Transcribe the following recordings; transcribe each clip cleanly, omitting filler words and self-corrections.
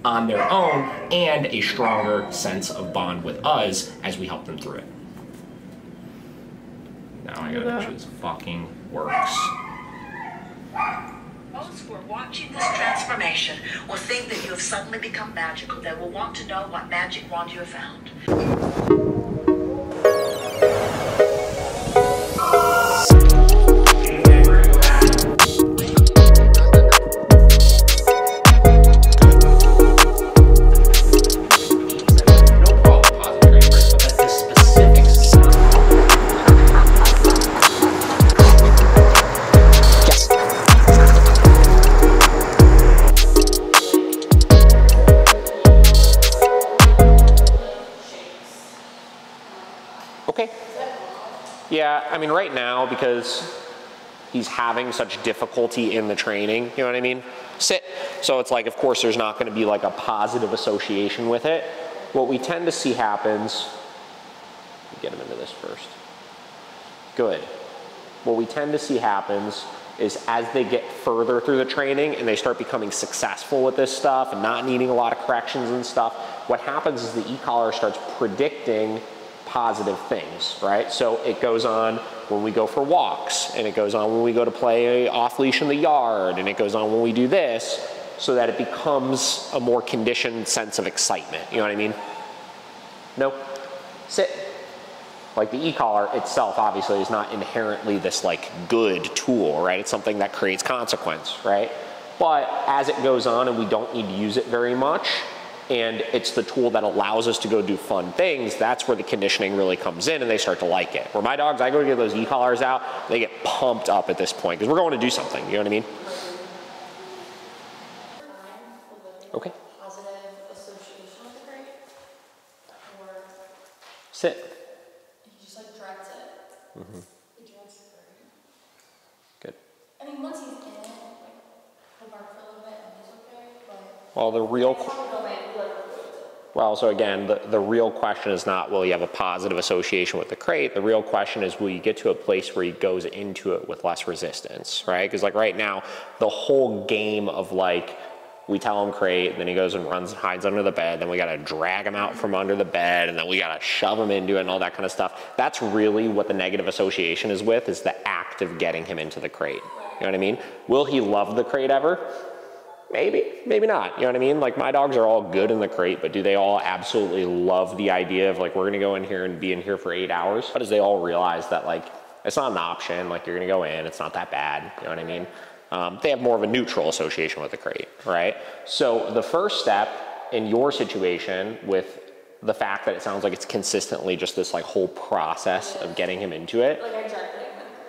on their own, and a stronger sense of bond with us as we help them through it. Now I gotta make sure this fucking works. Those who are watching this transformation will think that you have suddenly become magical. They will want to know what magic wand you have found. Okay. Yeah, I mean, right now, because he's having such difficulty in the training, you know what I mean? Sit. So it's like, of course, there's not going to be like a positive association with it. What we tend to see happens, get him into this first. Good. What we tend to see happens is as they get further through the training and they start becoming successful with this stuff and not needing a lot of corrections and stuff, what happens is the e-collar starts predicting positive things, right? So it goes on when we go for walks, and it goes on when we go to play off leash in the yard, and it goes on when we do this, so that it becomes a more conditioned sense of excitement. You know what I mean? No? Sit. Like the e-collar itself obviously is not inherently this like good tool, right? It's something that creates consequence, right? But as it goes on and we don't need to use it very much, and it's the tool that allows us to go do fun things, that's where the conditioning really comes in and they start to like it. Where my dogs, I go get those e-collars out, they get pumped up at this point because we're going to do something, you know what I mean? Okay. Positive association with the crate? Or Sit. he just like dreads it? Mm-hmm. He dreads the crate. Good. I mean, once he's in it, like, he'll bark for a little bit and he's okay, but... Well, the real... Well, so again, the real question is not, will you have a positive association with the crate? The real question is, will you get to a place where he goes into it with less resistance, right? Because like right now, the whole game of like, we tell him crate, then he goes and runs and hides under the bed, then we gotta drag him out from under the bed, and then we gotta shove him into it and all that kind of stuff. That's really what the negative association is with, is the act of getting him into the crate. You know what I mean? Will he love the crate ever? Maybe, maybe not, you know what I mean? Like my dogs are all good in the crate, but do they all absolutely love the idea of like, we're gonna go in here and be in here for 8 hours? But as they all realize that like, it's not an option, like you're gonna go in, it's not that bad, you know what I mean? They have more of a neutral association with the crate, right? So the first step in your situation with the fact that it sounds like it's consistently just this like whole process of getting him into it, like exactly.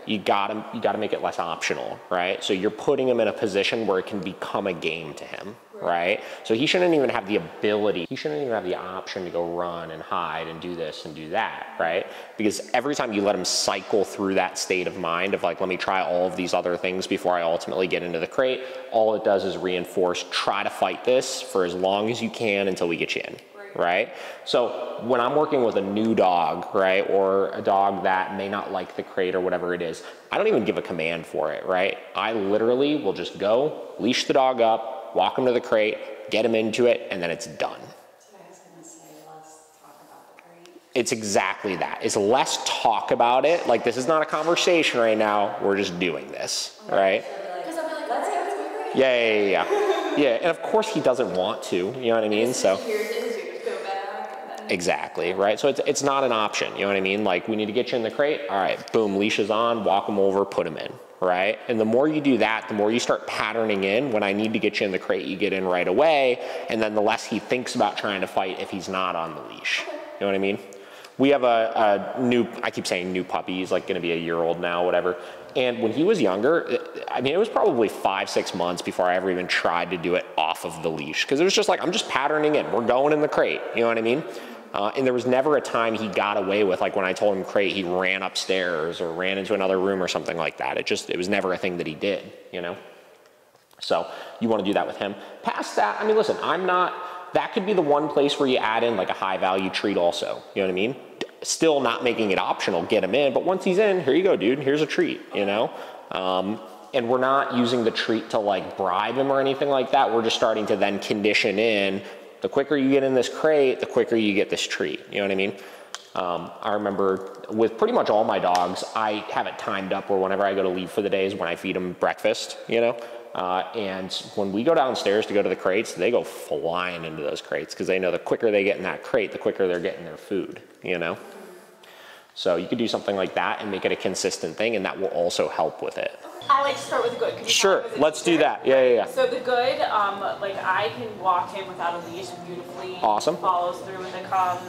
you gotta make it less optional, right? So you're putting him in a position where it can become a game to him, right? So he shouldn't even have the ability, he shouldn't even have the option to go run and hide and do this and do that, right? Because every time you let him cycle through that state of mind of like, let me try all of these other things before I ultimately get into the crate, all it does is reinforce, try to fight this for as long as you can until we get you in. Right? So when I'm working with a new dog, right, or a dog that may not like the crate or whatever it is, I don't even give a command for it, right? I literally will just go, leash the dog up, walk him to the crate, get him into it, and then it's done. So I was gonna say, let's talk about the crate. It's exactly that. It's less talk about it. Like, this is not a conversation right now. We're just doing this, right? Because I'll be like, let's get to the crate. Yeah. Yeah, and of course he doesn't want to, you know what I mean? So. Exactly, right? So it's not an option, you know what I mean? Like, we need to get you in the crate. All right, boom, leash is on, walk him over, put him in, right? And the more you do that, the more you start patterning in. When I need to get you in the crate, you get in right away. And then the less he thinks about trying to fight if he's not on the leash. You know what I mean? We have a new, I keep saying new puppy, he's like gonna be a year old now, whatever. And when he was younger, I mean, it was probably 5-6 months before I ever even tried to do it off of the leash. Because it was just like, I'm just patterning in, we're going in the crate, you know what I mean? And there was never a time he got away with, like when I told him crate, he ran upstairs or ran into another room or something like that. It was never a thing that he did, you know? So you want to do that with him. Past that, I mean, listen, that could be the one place where you add in like a high value treat also, you know what I mean? Still not making it optional, get him in, but once he's in, here you go, dude, here's a treat, you know? And we're not using the treat to like bribe him or anything like that. We're just starting to then condition in, the quicker you get in this crate, the quicker you get this treat. You know what I mean? I remember with pretty much all my dogs, I have it timed up where whenever I go to leave for the day is when I feed them breakfast, you know? And when we go downstairs to go to the crates, they go flying into those crates because they know the quicker they get in that crate, the quicker they're getting their food, you know? So you could do something like that and make it a consistent thing, and that will also help with it. I like to start with the good. Sure, let's do that. Yeah. So the good, like I can walk him without a leash beautifully. Awesome. He follows through when it comes.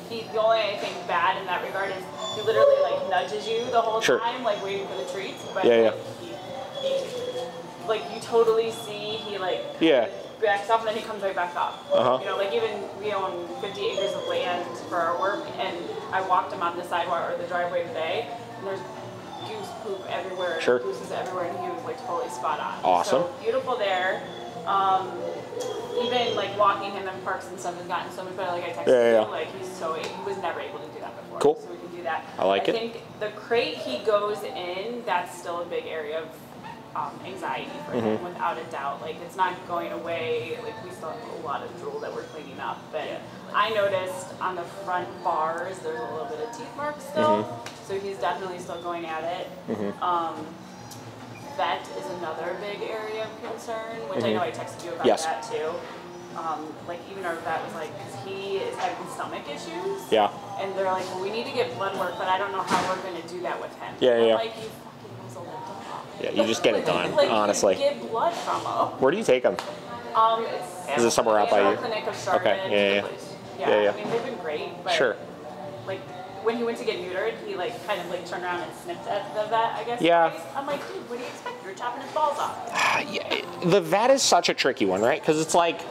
The only thing bad in that regard is he literally like nudges you the whole time, like waiting for the treats. But yeah. He like you totally see he like backs off and then he comes right back up. You know, like even we own 50 acres of land for our work, and I walked him on the sidewalk or the driveway today, and there's goose poop everywhere, gooses everywhere, and he was like totally spot on. Awesome. So beautiful there. Even like walking him in parks and stuff has gotten so much better. Like I texted you, like he was never able to do that before. Cool. So we can do that. I like it. I think the crate he goes in, that's still a big area of anxiety for him, without a doubt. Like it's not going away. Like we still have a lot of drool that we're cleaning up, but I noticed on the front bars there's a little bit of teeth marks still, so he's definitely still going at it. Vet is another big area of concern, which I know I texted you about that too. Like even our vet was like, because he is having stomach issues. And they're like, well, we need to get blood work, but I don't know how we're going to do that with him. Like, you fucking muzzle him dog. Yeah, you just get it done, like, honestly. You get blood from him. Where do you take them? Is it somewhere out by you? Clinic of Charlotte. Okay, I mean, they've been great, but like when he went to get neutered, he like kind of like turned around and sniffed at the vet, I guess. I'm like, dude, what do you expect? You're chopping his balls off. The vet is such a tricky one, right? Because it's like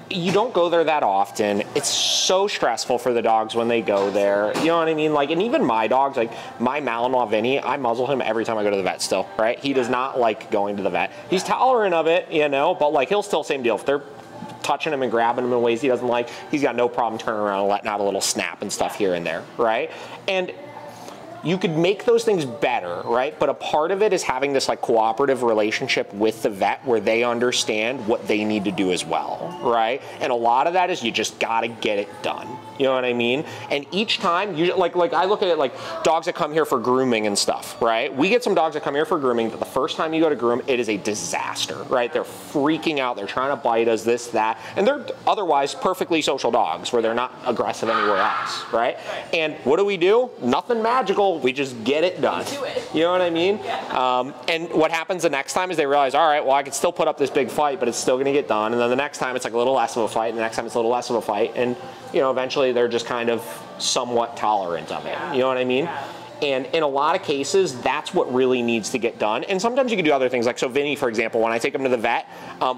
you don't go there that often. It's so stressful for the dogs when they go there. You know what I mean? Like, and even my dogs, like my Malinois Vinny, I muzzle him every time I go to the vet still, right? He does not like going to the vet. He's tolerant of it, you know, but like he'll still, same deal. If they're touching him and grabbing him in ways he doesn't like, he's got no problem turning around and letting out a little snap and stuff here and there, right? And you could make those things better, right? But a part of it is having this like cooperative relationship with the vet where they understand what they need to do as well, right? And a lot of that is you just gotta get it done. You know what I mean? And each time, you like I look at it like dogs that come here for grooming and stuff, right? We get some dogs that come here for grooming that the first time you go to groom, it is a disaster, right? They're freaking out, they're trying to bite us, this, that, and they're otherwise perfectly social dogs where they're not aggressive anywhere else, right? And what do? Nothing magical, we just get it done. You know what I mean? And what happens the next time is they realize, all right, well, I can still put up this big fight, but it's still gonna get done. And then the next time it's like a little less of a fight, and the next time it's a little less of a fight, and you know, eventually they're just kind of somewhat tolerant of it. You know what I mean? And in a lot of cases, that's what really needs to get done. And sometimes you can do other things. Like, so Vinny, for example, when I take him to the vet,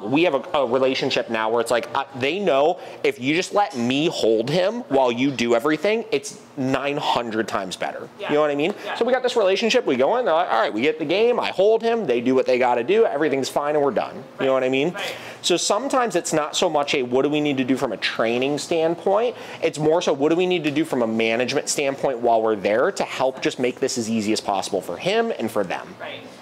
we have a relationship now where it's like, they know if you just let me hold him while you do everything, it's 900 times better. You know what I mean? So we got this relationship, we go in, they're like, all right, we get the game, I hold him, they do what they gotta do, everything's fine and we're done. You know what I mean? So sometimes it's not so much a what do we need to do from a training standpoint, it's more so what do we need to do from a management standpoint while we're there to help just make this as easy as possible for him and for them.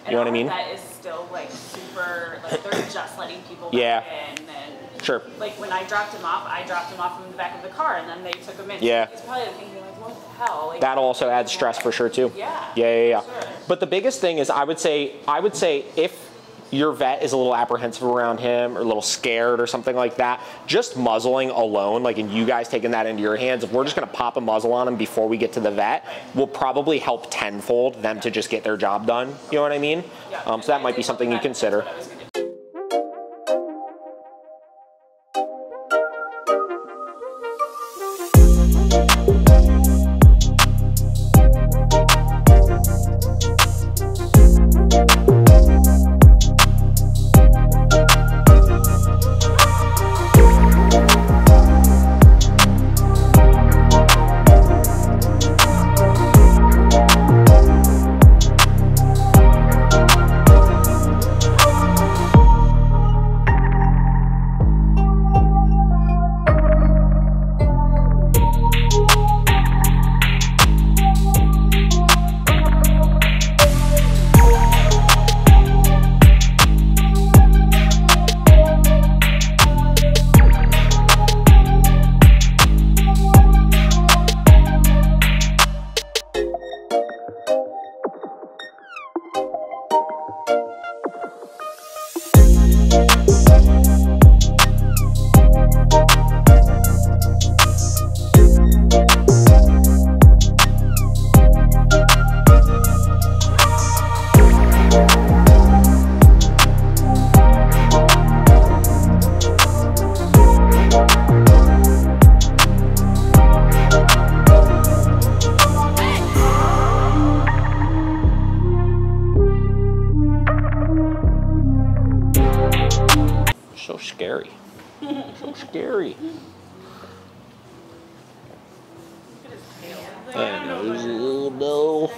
You know what I mean? That is still like super, like they're just letting people back in. And like when I dropped him off in the back of the car and then they took him in. He's probably thinking like, what the hell? Like, that also adds stress for sure too. But the biggest thing is I would say if your vet is a little apprehensive around him or a little scared or something like that, just muzzling alone, like, and you guys taking that into your hands, if we're just gonna pop a muzzle on him before we get to the vet, will probably help tenfold them to just get their job done. You know what I mean? So that might be something you consider. scary. So scary. And there's a little no.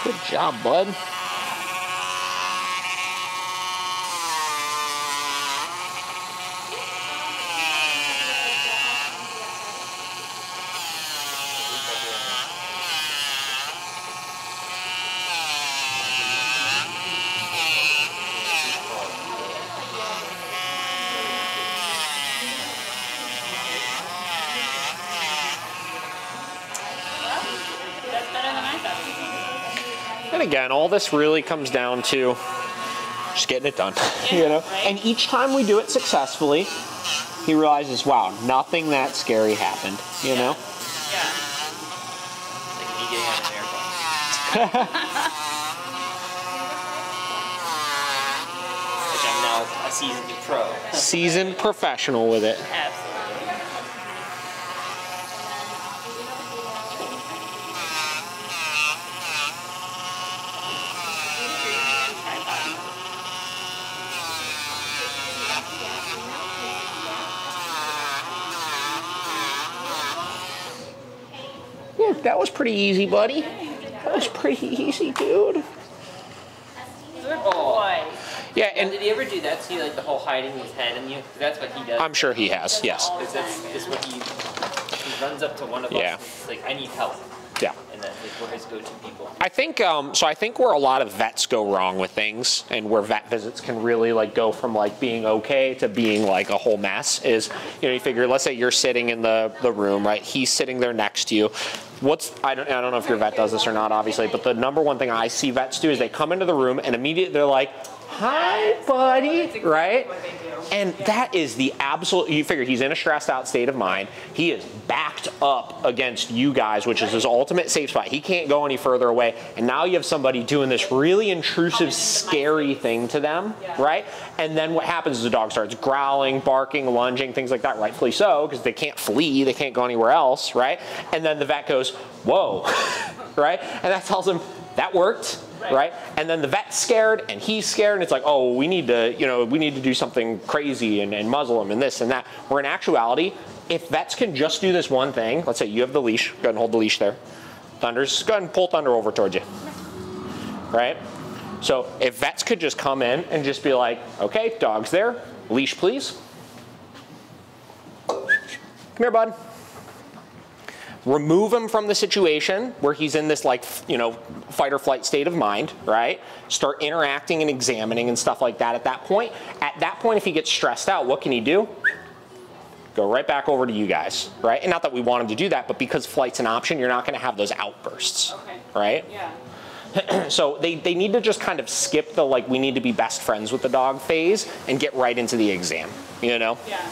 Good job, bud. And again, all this really comes down to just getting it done, you know? Right. And each time we do it successfully, he realizes, wow, nothing that scary happened, you know? Yeah. Like me getting on an airplane. Like I'm now a seasoned pro. Seasoned professional with it. Absolutely. Yeah, that was pretty easy, buddy. That was pretty easy, dude. Good boy. Yeah, And and did he ever do that to you, like the whole hiding his head in you? 'Cause that's what he does. I'm sure he has, yes. Because that's what he runs up to one of Yeah. us. It's like, I need help. Yeah. And then like, we're his go-to people. I think, so I think where a lot of vets go wrong with things and where vet visits can really like go from like being okay to being like a whole mess is, you know, you figure, let's say you're sitting in the room, right? He's sitting there next to you. I don't know if your vet does this or not, obviously, but the number one thing I see vets do is they come into the room and immediately they're like, hi, buddy, right? What they do. And that is the absolute, you figure he's in a stressed out state of mind. He is backed up against you guys, which is his ultimate safe spot. He can't go any further away. And now you have somebody doing this really intrusive, scary thing to them, right? And then what happens is the dog starts growling, barking, lunging, things like that, rightfully so, because they can't flee, they can't go anywhere else, right? And then the vet goes, whoa, right? And that tells him, that worked. Right? And then the vet's scared and he's scared and it's like, oh, we need to do something crazy and muzzle him and this and that. Where in actuality, if vets can just do this one thing, let's say you have the leash, go ahead and hold the leash there. Thunder's, go ahead and pull Thunder over towards you. Right? So if vets could just come in and just be like, okay, dog's there, leash please. Come here, bud. Remove him from the situation where he's in this like, you know, fight or flight state of mind, right? Start interacting and examining and stuff like that at that point. At that point, if he gets stressed out, what can he do? Go right back over to you guys, right? And not that we want him to do that, but because flight's an option, you're not gonna have those outbursts, Okay. right? Yeah. So they need to just kind of skip the like, we need to be best friends with the dog phase and get right into the exam, you know? Yeah.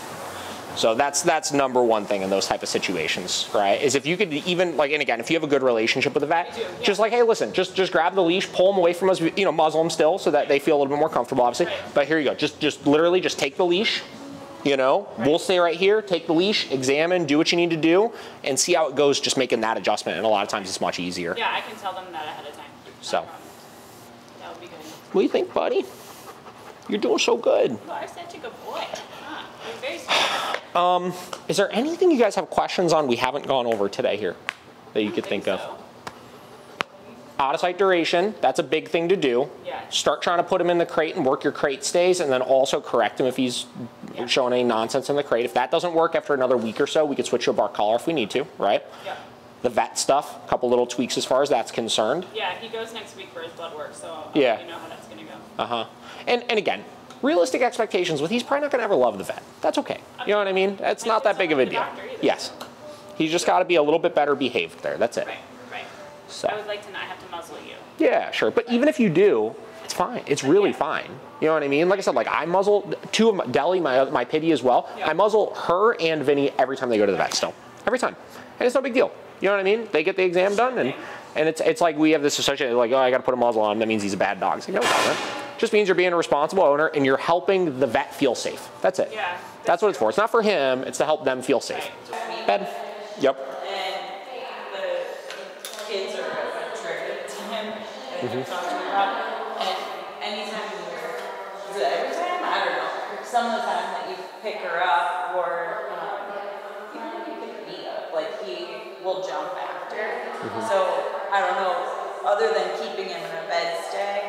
So that's number one thing in those type of situations, right? Is if you could even like, and again, if you have a good relationship with the vet, just like, hey, listen, just grab the leash, pull them away from us, you know, muzzle them still so that they feel a little bit more comfortable, obviously. But here you go, just literally just take the leash, you know, we'll stay right here, take the leash, examine, do what you need to do, and see how it goes, just making that adjustment. And a lot of times it's much easier. Yeah, I can tell them that ahead of time. So, That would be good. what do you think, buddy? You're doing so good. Well, I'm such a good boy. Huh. You're very smart. Is there anything you guys have questions on we haven't gone over today here that you could think of? So. Out of sight duration, that's a big thing to do. Yeah. Start trying to put him in the crate and work your crate stays, and then also correct him if he's showing any nonsense in the crate. If that doesn't work after another week or so, we could switch to a bark collar if we need to, right? Yeah. The vet stuff, a couple little tweaks as far as that's concerned. Yeah, he goes next week for his blood work, so I'll Yeah. let you know how that's gonna go. Uh-huh. And again, realistic expectations with he's probably not gonna ever love the vet. That's okay. You know what I mean? It's not that big of a deal. Yes. He's just gotta be a little bit better behaved there. That's it. Right, right. So. I would like to not have to muzzle you. Yeah, sure. But even if you do, It's fine. It's really fine. You know what I mean? Like I said, like I muzzle two of my, Deli, my pitty as well. I muzzle her and Vinny every time they go to the vet still. Every time. And it's no big deal. You know what I mean? They get the exam done and it's like we have this association, like, oh, I got to put a muzzle on. That means he's a bad dog. It's like, no, it doesn't. Just means you're being a responsible owner and you're helping the vet feel safe. That's it. Yeah. That's what it's for. It's not for him. It's to help them feel safe. Bed. Yep. And the kids are attracted to him and talking about. And anytime, is it every time? I don't know. Some of the time that you pick her up or even when you pick me up, like he will jump after. So I don't know. Other than keeping him in a bed stay.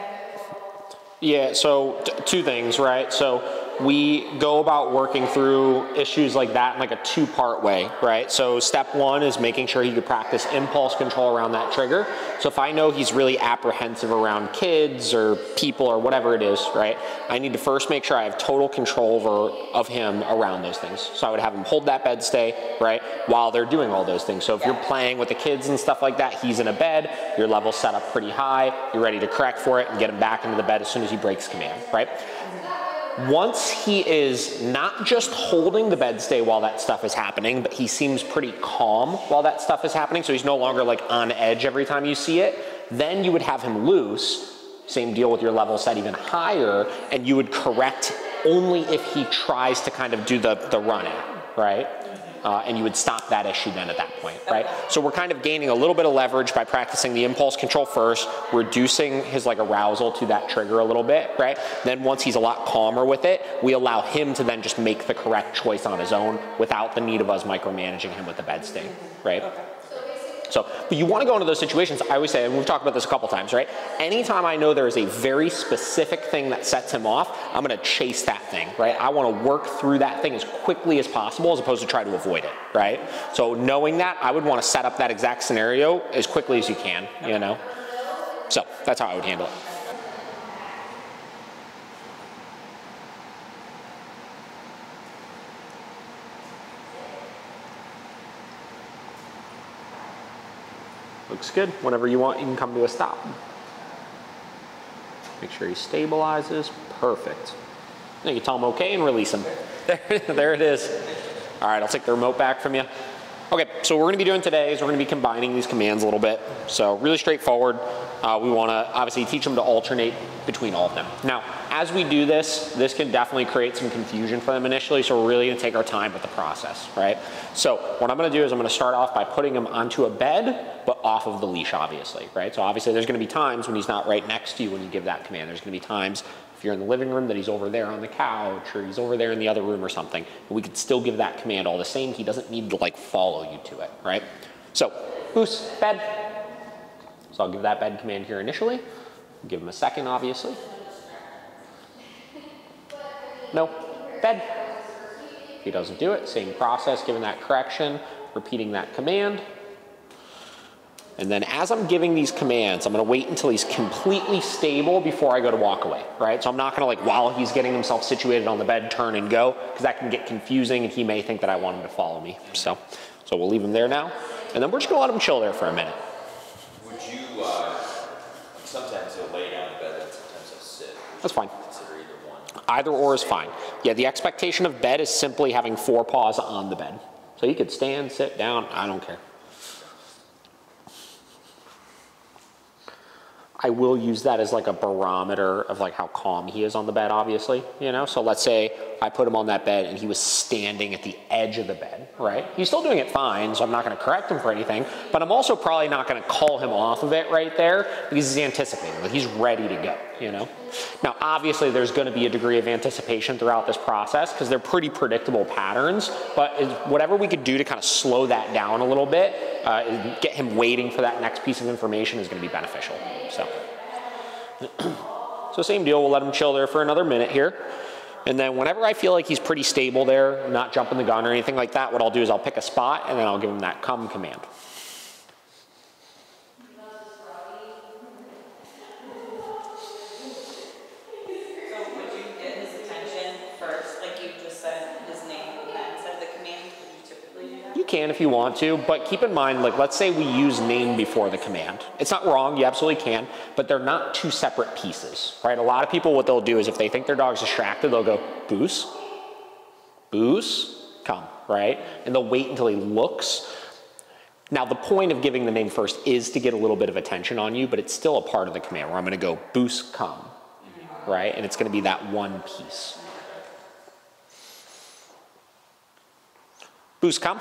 Yeah, so two things, right? So we go about working through issues like that in like a two-part way, right? So step one is making sure he can practice impulse control around that trigger. So if I know he's really apprehensive around kids or people or whatever it is, right? I need to first make sure I have total control of him around those things. So I would have him hold that bed stay, right? While they're doing all those things. So if you're playing with the kids and stuff like that, he's in a bed, your level's set up pretty high, you're ready to correct for it and get him back into the bed as soon as he breaks command, right? Once he is not just holding the bed stay while that stuff is happening, but he seems pretty calm while that stuff is happening, so he's no longer like on edge every time you see it, then you would have him loose, same deal with your level set even higher, and you would correct only if he tries to kind of do the run in, right? And you would stop that issue then at that point, right? So we're kind of gaining a little bit of leverage by practicing the impulse control first, reducing his like arousal to that trigger a little bit, right? Then once he's a lot calmer with it, we allow him to then just make the correct choice on his own without the need of us micromanaging him with the bed stay, right? So, but you want to go into those situations, I always say, and we've talked about this a couple times, right? Anytime I know there is a very specific thing that sets him off, I'm going to chase that thing, right? I want to work through that thing as quickly as possible as opposed to try to avoid it, right? So knowing that, I would want to set up that exact scenario as quickly as you can, you know? So that's how I would handle it. Looks good. Whenever you want, you can come to a stop. Make sure he stabilizes. Perfect. Now you tell him okay and release him. There it is. All right, I'll take the remote back from you. Okay, so what we're gonna be doing today is we're gonna be combining these commands a little bit. So really straightforward. We wanna obviously teach them to alternate between all of them. Now, as we do this, this can definitely create some confusion for them initially, so we're really gonna take our time with the process, right? So what I'm gonna do is I'm gonna start off by putting him onto a bed, but off of the leash, obviously, right? So obviously there's gonna be times when he's not right next to you when you give that command. There's gonna be times if you're in the living room that he's over there on the couch or he's over there in the other room or something. We could still give that command all the same. He doesn't need to like follow you to it, right? So, Goose, bed. So I'll give that bed command here initially. Give him a second, obviously. No, bed. If he doesn't do it, same process, giving that correction, repeating that command. And then as I'm giving these commands, I'm gonna wait until he's completely stable before I go to walk away, right? So I'm not gonna like, while he's getting himself situated on the bed, turn and go, because that can get confusing and he may think that I want him to follow me. So we'll leave him there now. And then we're just gonna let him chill there for a minute. Would you, sometimes he'll lay down in bed and sometimes he'll sit. That's fine. Consider either one. Either or is fine. Yeah, the expectation of bed is simply having 4 paws on the bed. So you could stand, sit down, I don't care. I will use that as like a barometer of like how calm he is on the bed, obviously, you know? So let's say I put him on that bed and he was standing at the edge of the bed, right? He's still doing it fine, so I'm not gonna correct him for anything, but I'm also probably not gonna call him off of it right there because he's anticipating, like he's ready to go, you know? Now, obviously there's gonna be a degree of anticipation throughout this process because they're pretty predictable patterns, but whatever we could do to kind of slow that down a little bit, get him waiting for that next piece of information is gonna be beneficial, so. So same deal, we'll let him chill there for another minute here. And then whenever I feel like he's pretty stable there, not jumping the gun or anything like that, what I'll do is I'll pick a spot and then I'll give him that come command. So would you get his attention first, like you just said his name and then said the command? Would you typically do that? You You can if you want to, but keep in mind, like, let's say we use name before the command. It's not wrong, you absolutely can, but they're not two separate pieces, right? A lot of people, what they'll do is if they think their dog's distracted, they'll go, Boos, Boos, come, right? And they'll wait until he looks. Now, the point of giving the name first is to get a little bit of attention on you, but it's still a part of the command where I'm gonna go, Boos, come, right? And it's gonna be that one piece. Boos, come.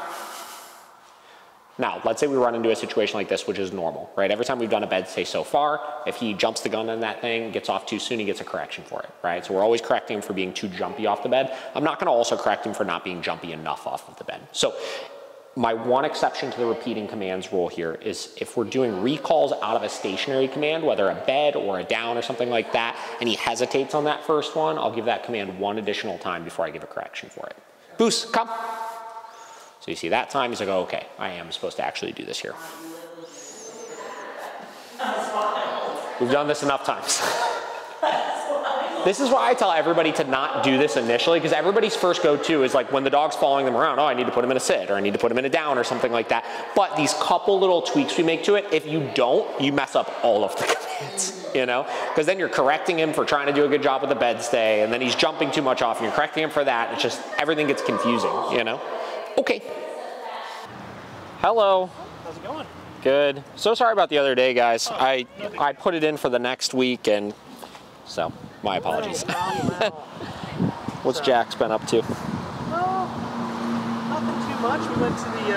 Now, let's say we run into a situation like this, which is normal, right? Every time we've done a bed stay so far, if he jumps the gun on that thing, gets off too soon, he gets a correction for it, right? So we're always correcting him for being too jumpy off the bed. I'm not gonna also correct him for not being jumpy enough off of the bed. So my one exception to the repeating commands rule here is if we're doing recalls out of a stationary command, whether a bed or a down or something like that, and he hesitates on that first one, I'll give that command one additional time before I give a correction for it. Boos, come. So you see that time, he's like, oh, okay, I am supposed to actually do this here. We've done this enough times. This is why I tell everybody to not do this initially, because everybody's first go-to is like when the dog's following them around, oh, I need to put him in a sit, or I need to put him in a down, or something like that. But these couple little tweaks we make to it, if you don't, you mess up all of the commands, you know? Because then you're correcting him for trying to do a good job with the bed stay, and then he's jumping too much off, and you're correcting him for that. It's just, everything gets confusing, you know? Okay. Hello. How's it going? Good. So sorry about the other day, guys. I put it in for the next week, and so my apologies. What's Jack's been up to? Well, nothing too much. We went to the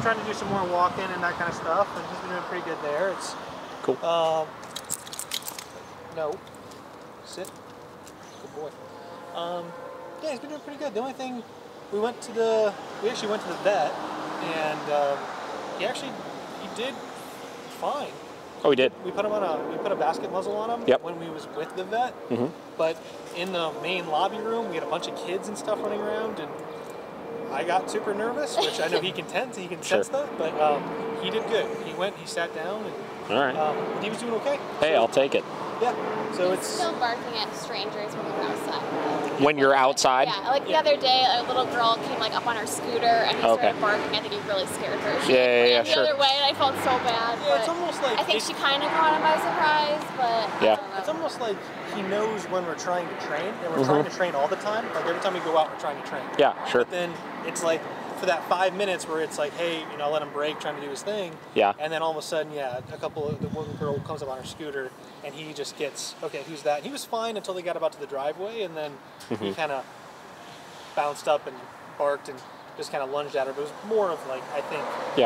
trying to do some more walking and that kind of stuff, and he's been doing pretty good there. It's cool. No. Sit. Good boy. Yeah, he's been doing pretty good. The only thing, we actually went to the vet, and he did fine. Oh, he did? We put a basket muzzle on him when we was with the vet, but in the main lobby room, we had a bunch of kids and stuff running around, and I got super nervous, which I know he can sense that, but he did good. He sat down, and all right. He was doing okay. Hey, I'll take it. Yeah, so it's still barking at strangers when we're outside. When you're outside? Yeah, like the other day, a little girl came like up on her scooter and he started barking. I think he really scared her. She ran the other way, and I felt so bad. Yeah, it's almost like I think she kind of caught him by surprise, but I don't know. It's almost like he knows when we're trying to train, and we're trying to train all the time. Like every time we go out, we're trying to train. Yeah, sure. But then it's like for that 5 minutes where it's like, hey, let him break, trying to do his thing. Yeah. And then all of a sudden, the one girl comes up on her scooter, and he just gets, okay, who's that? And he was fine until they got about to the driveway, and then he kind of bounced up and barked and just kind of lunged at her. But it was more of like, I think,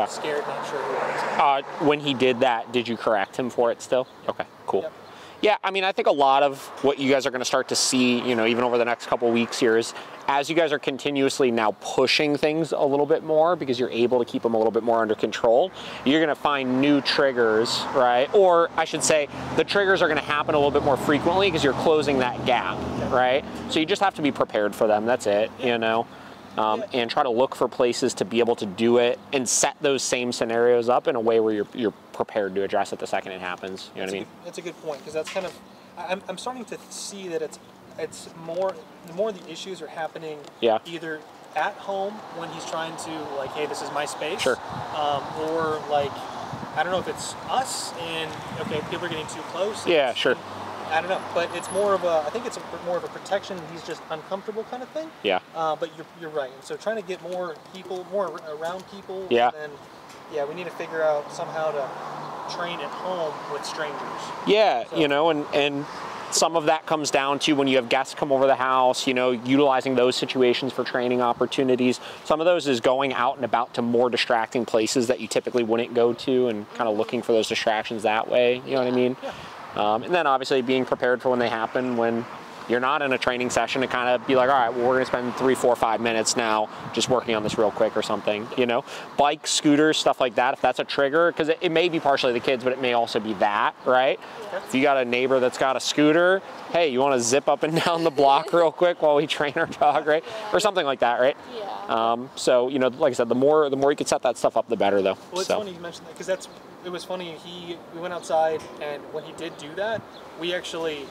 scared, not sure who it was. When he did that, did you correct him for it still? Okay, cool. Yep. Yeah, I mean, I think a lot of what you guys are going to start to see, even over the next couple weeks here is as you guys are continuously now pushing things a little bit more because you're able to keep them a little bit more under control, you're going to find new triggers, right? Or I should say the triggers are going to happen a little bit more frequently because you're closing that gap, right? So you just have to be prepared for them. That's it, and try to look for places to be able to do it and set those same scenarios up in a way where you're prepared to address it the second it happens. You know what I mean? That's a good point, because that's kind of, I'm starting to see that it's more, the more the issues are happening either at home when he's trying to, like, hey, this is my space, sure. Or like, I don't know if it's us and, okay, people are getting too close. Yeah, sure. I don't know, but it's more of I think it's more of a protection, and he's just uncomfortable kind of thing. Yeah. But you're right. And so trying to get more around people. Yeah. And then, we need to figure out somehow to train at home with strangers. Yeah, so. And some of that comes down to when you have guests come over the house, utilizing those situations for training opportunities. Some of those is going out and about to more distracting places that you typically wouldn't go to and kind of looking for those distractions that way. You know what I mean? Yeah. And then obviously being prepared for when they happen when you're not in a training session to kind of be like, all right, well, we're gonna spend 3, 4, 5 minutes now just working on this real quick or something, Bikes, scooters, stuff like that, if that's a trigger, because it may be partially the kids, but it may also be that, right? Yeah. If you got a neighbor that's got a scooter, hey, you wanna zip up and down the block real quick while we train our dog, right? Or something like that, right? Yeah. So, like I said, the more you can set that stuff up, the better though. Well, it's funny you mentioned that, because it was funny, we went outside, and when he did do that, we actually,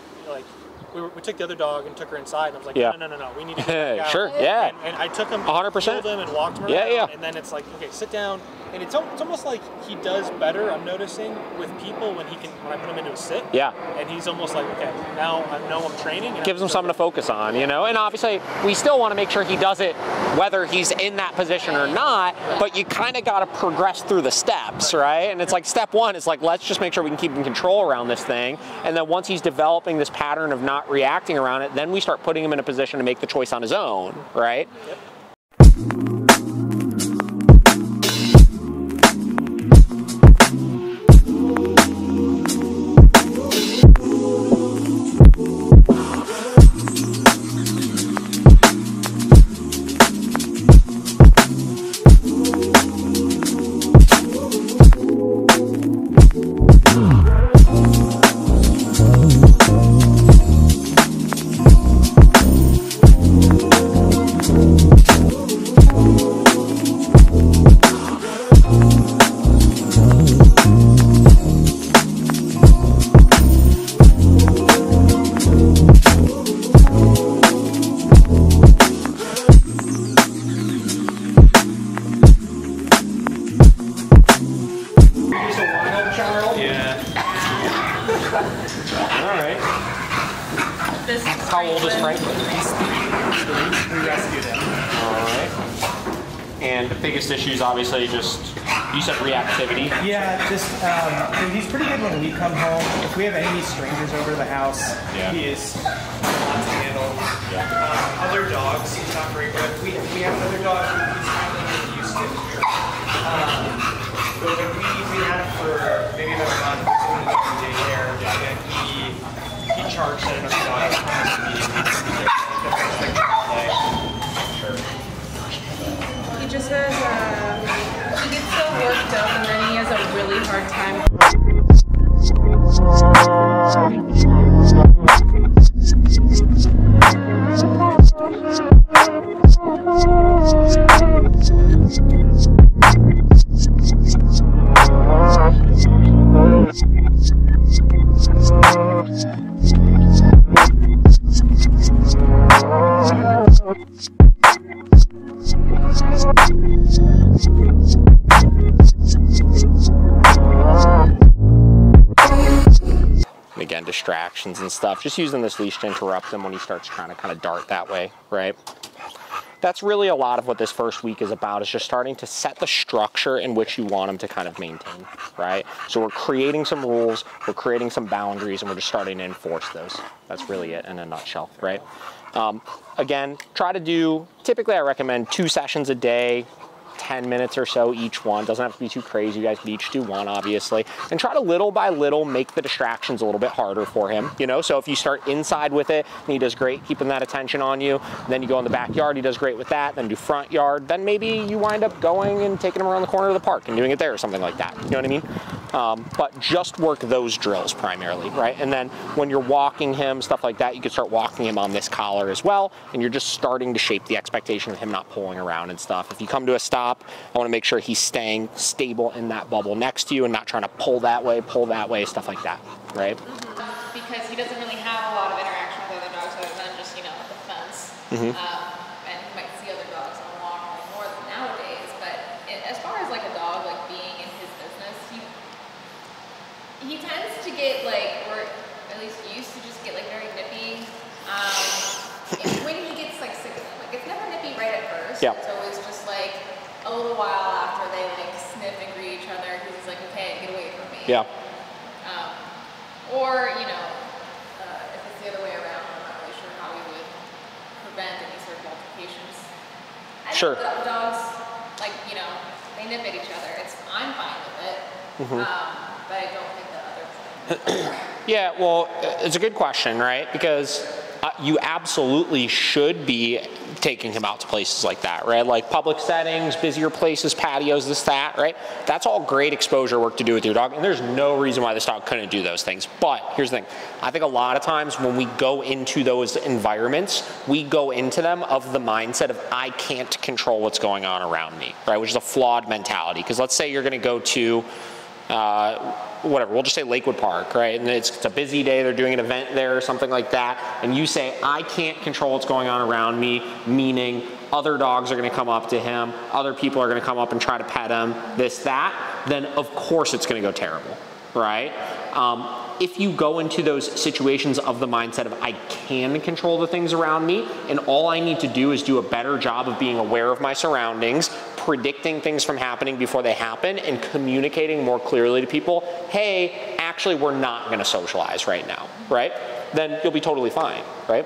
we took the other dog and took her inside, and I was like, Yeah. no, we need to go back out. Sure, yeah. And I took him, 100%. pulled him, and walked him around. Yeah. And then it's like, okay, sit down. And it's almost like he does better, I'm noticing, with people when I put him into a sit. Yeah. And he's almost like, okay, now I know I'm training. And Gives him something to focus on, you know? And obviously, we still want to make sure he does it whether he's in that position or not, but you kind of got to progress through the steps, right? And it's like step one is like, let's just make sure we can keep in control around this thing. And then once he's developing this pattern of not reacting around it, then we start putting him in a position to make the choice on his own, right? Yep. How old is Frank? We rescued him. Alright. And the biggest issue is obviously just, you said reactivity. Yeah, just, he's pretty good when we come home. If we have any strangers over the house, he is a lot to handle. Yeah. Other dogs, he's not very good. We have another dog who he's finally getting used to. But when we had him for maybe about a month, we went to daycare, and he charged at another dog immediately. He just has, he gets so worked up and then he has a really hard time. Again, distractions and stuff. Just using this leash to interrupt him when he starts trying to kind of dart that way, right? That's really a lot of what this first week is about, is just starting to set the structure in which you want him to kind of maintain, right? So we're creating some rules, we're creating some boundaries, and we're just starting to enforce those. That's really it in a nutshell, right? Again, try to do, typically I recommend 2 sessions a day, 10 minutes or so each one. Doesn't have to be too crazy. You guys can each do one, obviously. And try to little by little make the distractions a little bit harder for him, you know? So if you start inside with it, and he does great keeping that attention on you, then you go in the backyard, he does great with that, then do front yard, then maybe you wind up going and taking him around the corner of the park and doing it there or something like that. You know what I mean? But just work those drills primarily, right? And then when you're walking him, stuff like that, you can start walking him on this collar as well, and you're just starting to shape the expectation of him not pulling around and stuff. If you come to a stop, I want to make sure he's staying stable in that bubble next to you and not trying to pull that way, stuff like that, right? Because he doesn't really have a lot of interaction with other dogs other than just, you know, the fence. And he might see other dogs on the walk like more than nowadays. But as far as like a dog like being in his business, he tends to get like, or at least used to just get like very nippy. When he gets like sick of them, like it's never nippy right at first. Yeah. It's always just like a little while after they like sniff and greet each other, he's like, okay, get away from me. Yeah. Or, you know, if it's the other way around, I'm not really sure how we would prevent any sort of altercations. I Sure. think dogs, like, you know, they nip at each other. I'm fine with it. But I don't think the other Yeah, well, it's a good question, right? Because you absolutely should be taking him out to places like that, right? Like public settings, busier places, patios, this, that, right? That's all great exposure work to do with your dog, and there's no reason why this dog couldn't do those things. But here's the thing. I think a lot of times when we go into those environments, we go into them of the mindset of, I can't control what's going on around me, right? Which is a flawed mentality. Because let's say you're gonna go to, whatever, we'll just say Lakewood Park, right? And it's a busy day, they're doing an event there or something like that, and you say, I can't control what's going on around me, meaning other dogs are gonna come up to him, other people are gonna come up and try to pet him, this, that, then of course it's gonna go terrible, right? If you go into those situations of the mindset of I can control the things around me, and all I need to do is do a better job of being aware of my surroundings, predicting things from happening before they happen, and communicating more clearly to people, hey, actually we're not gonna socialize right now, right? Then you'll be totally fine, right?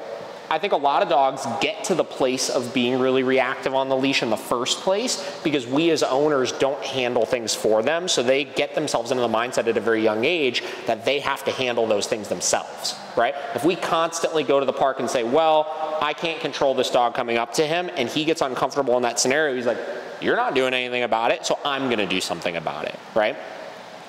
I think a lot of dogs get to the place of being really reactive on the leash in the first place because we as owners don't handle things for them, so they get themselves into the mindset at a very young age that they have to handle those things themselves, right? If we constantly go to the park and say, well, I can't control this dog coming up to him, and he gets uncomfortable in that scenario, he's like, you're not doing anything about it, so I'm gonna do something about it, right?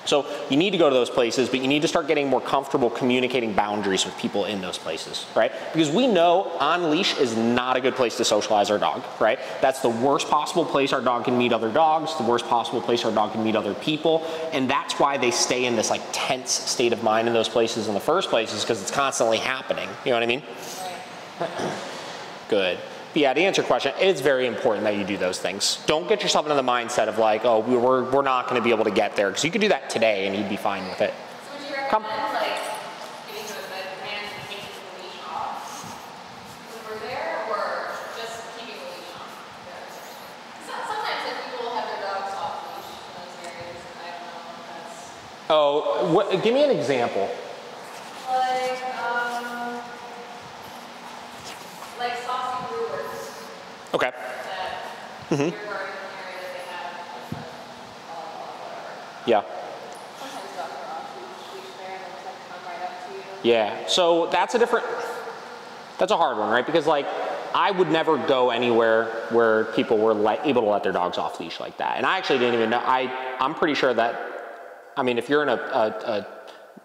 So you need to go to those places, but you need to start getting more comfortable communicating boundaries with people in those places, right? Because we know on leash is not a good place to socialize our dog, right? That's the worst possible place our dog can meet other dogs, the worst possible place our dog can meet other people, and that's why they stay in this like tense state of mind in those places in the first place, is because it's constantly happening. You know what I mean? Good. But yeah, to answer your question, it's very important that you do those things. Don't get yourself into the mindset of like, oh, we're not going to be able to get there, because you could do that today and you'd be fine with it. So would you recommend like getting to a med man and taking the leash off when we're there, or just keeping the leash on? Sometimes like, people have their dogs off leash in those areas, and I don't know if that's... Oh, give me an example. Like saucy brewers. Okay. That you're guarding an area that they have, whatever. Yeah. Sometimes dogs are off leash there and they'll like come right up to you. Yeah, so that's a hard one, right? Because like, I would never go anywhere where people were able to let their dogs off leash like that. And I actually didn't even know, I'm pretty sure that, I mean, if you're in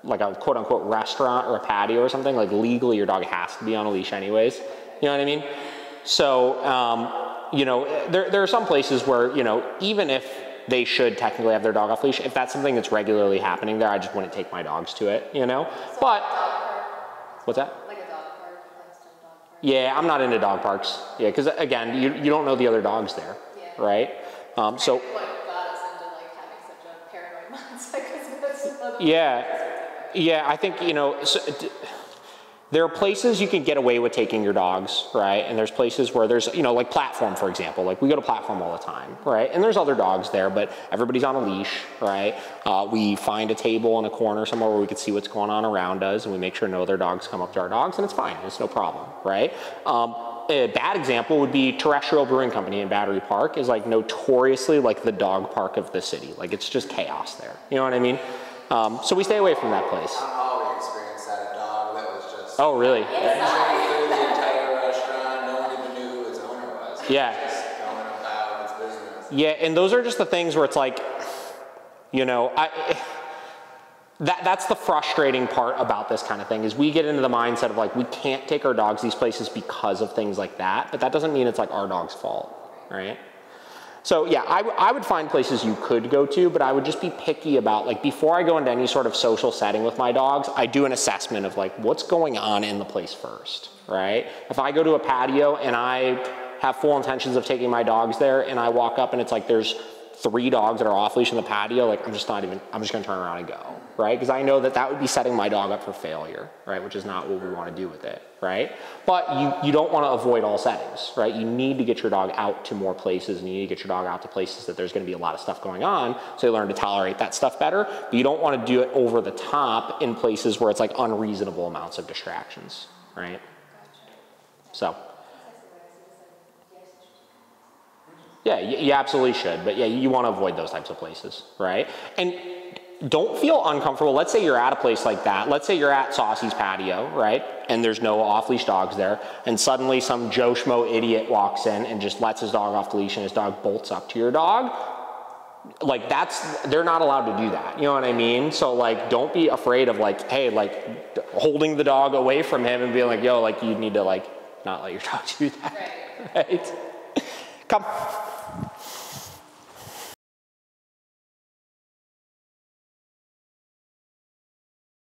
like a quote unquote restaurant or a patio or something, like legally your dog has to be on a leash anyways. You know what I mean? So, you know, there are some places where, you know, even if they should technically have their dog off leash, if that's something that's regularly happening there, I just wouldn't take my dogs to it, you know? So but, what's that? Like a dog park, fenced-in dog park? Yeah, I'm not into dog parks. Yeah, because again, you don't know the other dogs there, right? So. What got us into like having such a paranoid mindset? Yeah, I think, you know, there are places you can get away with taking your dogs, right? And there's places where there's, you know, like Platform, for example. Like we go to Platform all the time, right? And there's other dogs there, but everybody's on a leash, right? We find a table in a corner somewhere where we can see what's going on around us, and we make sure no other dogs come up to our dogs, and it's fine. It's no problem, right? A bad example would be Terrestrial Brewing Company in Battery Park is like notoriously like the dog park of the city. Like it's just chaos there. You know what I mean? So we stay away from that place. We experienced that a dog that was just. Oh, really? Through the entire restaurant, no one even knew who its owner was. Yeah. Just going about its business. Yeah, and those are just the things where it's like, you know, that's the frustrating part about this kind of thing, is we get into the mindset of like, we can't take our dogs these places because of things like that, but that doesn't mean it's like our dog's fault, right? So yeah, I would find places you could go to, but I would just be picky about, like, before I go into any sort of social setting with my dogs, I do an assessment of like, what's going on in the place first, right? If I go to a patio and I have full intentions of taking my dogs there, and I walk up and it's like there's 3 dogs that are off leash in the patio, like I'm just gonna turn around and go, right? Because I know that would be setting my dog up for failure, right? Which is not what we want to do with it, right? But you don't want to avoid all settings, right? You need to get your dog out to more places, and you need to get your dog out to places that there's going to be a lot of stuff going on, so you learn to tolerate that stuff better. But you don't want to do it over the top in places where it's like unreasonable amounts of distractions, right? So. Yeah, you absolutely should, but yeah, you want to avoid those types of places, right? And don't feel uncomfortable. Let's say you're at a place like that. Let's say you're at Saucy's patio, right? And there's no off-leash dogs there, and suddenly some Joe Schmo idiot walks in and just lets his dog off the leash, and his dog bolts up to your dog. Like they're not allowed to do that. You know what I mean? So like, don't be afraid of like, hey, like holding the dog away from him and being like, yo, like you need to like not let your dog do that, right? Come.